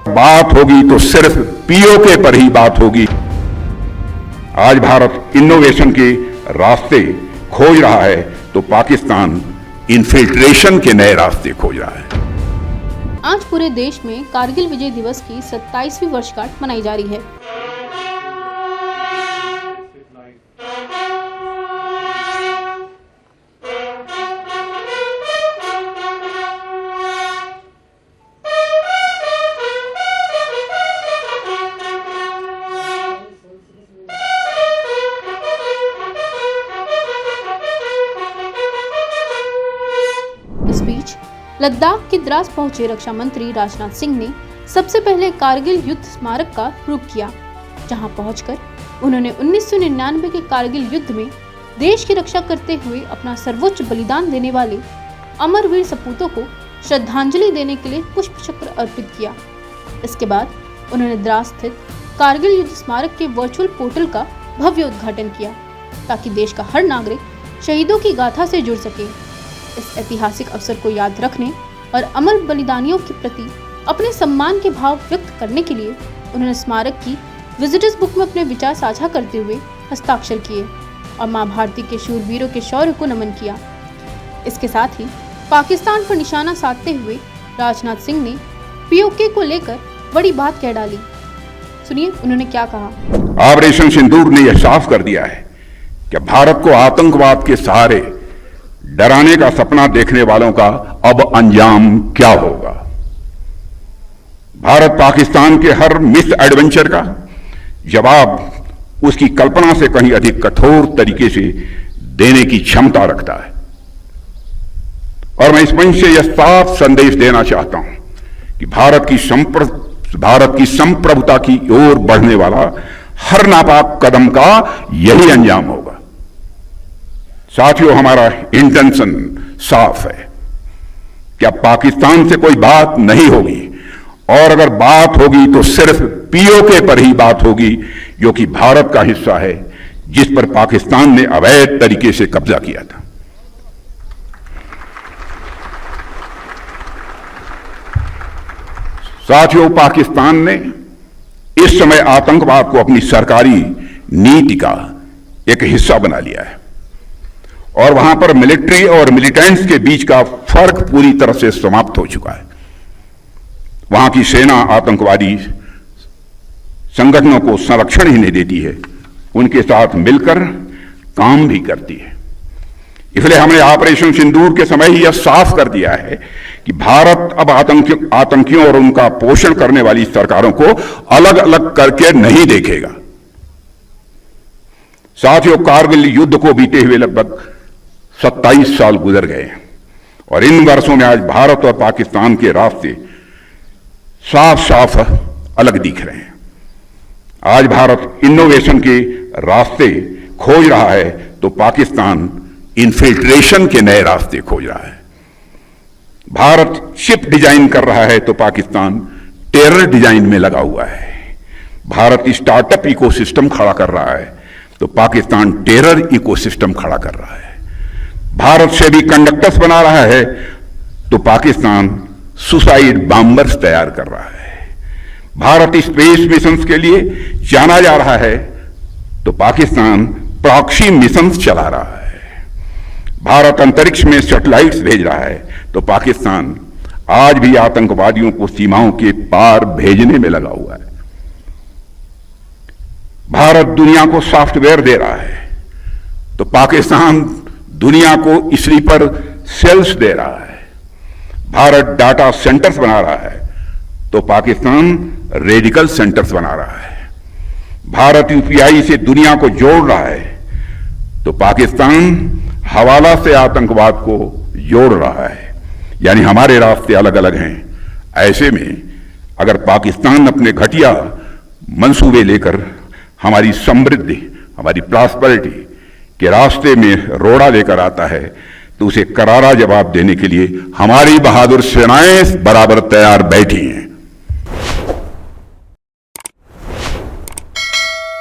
बात होगी तो सिर्फ पीओके पर ही बात होगी। आज भारत इनोवेशन के रास्ते खोज रहा है तो पाकिस्तान इन्फिल्ट्रेशन के नए रास्ते खोज रहा है। आज पूरे देश में कारगिल विजय दिवस की 27वीं वर्षगांठ मनाई जा रही है। इस बीच लद्दाख के द्रास पहुंचे रक्षा मंत्री राजनाथ सिंह ने सबसे पहले कारगिल युद्ध स्मारक का रुख किया, जहां पहुंचकर उन्होंने 1999 के कारगिल युद्ध में देश की रक्षा करते हुए अपना सर्वोच्च बलिदान देने वाले अमर वीर सपूतों को श्रद्धांजलि देने के लिए पुष्प चक्र अर्पित किया। इसके बाद उन्होंने द्रास स्थित कारगिल युद्ध स्मारक के वर्चुअल पोर्टल का भव्य उद्घाटन किया, ताकि देश का हर नागरिक शहीदों की गाथा से जुड़ सके। इस ऐतिहासिक अवसर को याद रखने और अमर बलिदानियों के प्रति अपने सम्मान के भाव व्यक्त करने के लिए उन्होंने स्मारक की विजिटर्स बुक में अपने विचार साझा करते हुए हस्ताक्षर किए और मां भारती के शूरवीरों के शौर्य को नमन किया। इसके साथ ही पाकिस्तान पर निशाना साधते हुए राजनाथ सिंह ने पीओके को लेकर बड़ी बात कह डाली। सुनिए उन्होंने क्या कहा। ऑपरेशन सिंदूर ने यह साफ कर दिया है कि भारत को आतंकवाद के सहारे डराने का सपना देखने वालों का अब अंजाम क्या होगा। भारत पाकिस्तान के हर मिस एडवेंचर का जवाब उसकी कल्पना से कहीं अधिक कठोर तरीके से देने की क्षमता रखता है। और मैं इस मंच से यह साफ संदेश देना चाहता हूं कि भारत की संप्रभुता की ओर बढ़ने वाला हर नापाक कदम का यही अंजाम होगा। साथियों, हमारा इंटेंशन साफ है कि अब पाकिस्तान से कोई बात नहीं होगी, और अगर बात होगी तो सिर्फ पीओके पर ही बात होगी, जो कि भारत का हिस्सा है, जिस पर पाकिस्तान ने अवैध तरीके से कब्जा किया था। साथियों, पाकिस्तान ने इस समय आतंकवाद को अपनी सरकारी नीति का एक हिस्सा बना लिया है, और वहां पर मिलिट्री और मिलिटेंट्स के बीच का फर्क पूरी तरह से समाप्त हो चुका है। वहां की सेना आतंकवादी संगठनों को संरक्षण ही नहीं देती है, उनके साथ मिलकर काम भी करती है। इसलिए हमने ऑपरेशन सिंदूर के समय ही यह साफ कर दिया है कि भारत अब आतंकियों और उनका पोषण करने वाली सरकारों को अलग अलग करके नहीं देखेगा। साथियों, कारगिल युद्ध को बीते हुए लगभग 27 साल गुजर गए हैं, और इन वर्षों में आज भारत और पाकिस्तान के रास्ते साफ साफ अलग दिख रहे हैं। आज भारत इनोवेशन के रास्ते खोज रहा है तो पाकिस्तान इन्फिल्ट्रेशन के नए रास्ते खोज रहा है। भारत चिप डिजाइन कर रहा है तो पाकिस्तान टेरर डिजाइन में लगा हुआ है। भारत स्टार्टअप इकोसिस्टम खड़ा कर रहा है तो पाकिस्तान टेरर इकोसिस्टम खड़ा कर रहा है। भारत से भी कंडक्टर्स बना रहा है तो पाकिस्तान सुसाइड बॉम्बर्स तैयार कर रहा है। भारत स्पेस मिशंस के लिए जाना जा रहा है तो पाकिस्तान प्रॉक्सी मिशंस चला रहा है। भारत अंतरिक्ष में सैटेलाइट्स भेज रहा है तो पाकिस्तान आज भी आतंकवादियों को सीमाओं के पार भेजने में लगा हुआ है। भारत दुनिया को सॉफ्टवेयर दे रहा है तो पाकिस्तान दुनिया को स्लीपर सेल्स दे रहा है। भारत डाटा सेंटर्स बना रहा है तो पाकिस्तान रेडिकल सेंटर्स बना रहा है। भारत यूपीआई से दुनिया को जोड़ रहा है तो पाकिस्तान हवाला से आतंकवाद को जोड़ रहा है। यानी हमारे रास्ते अलग अलग हैं। ऐसे में अगर पाकिस्तान अपने घटिया मंसूबे लेकर हमारी समृद्धि, हमारी प्रॉस्पेरिटी के रास्ते में रोड़ा लेकर आता है तो उसे करारा जवाब देने के लिए हमारी बहादुर सेनाएं बराबर तैयार बैठी हैं।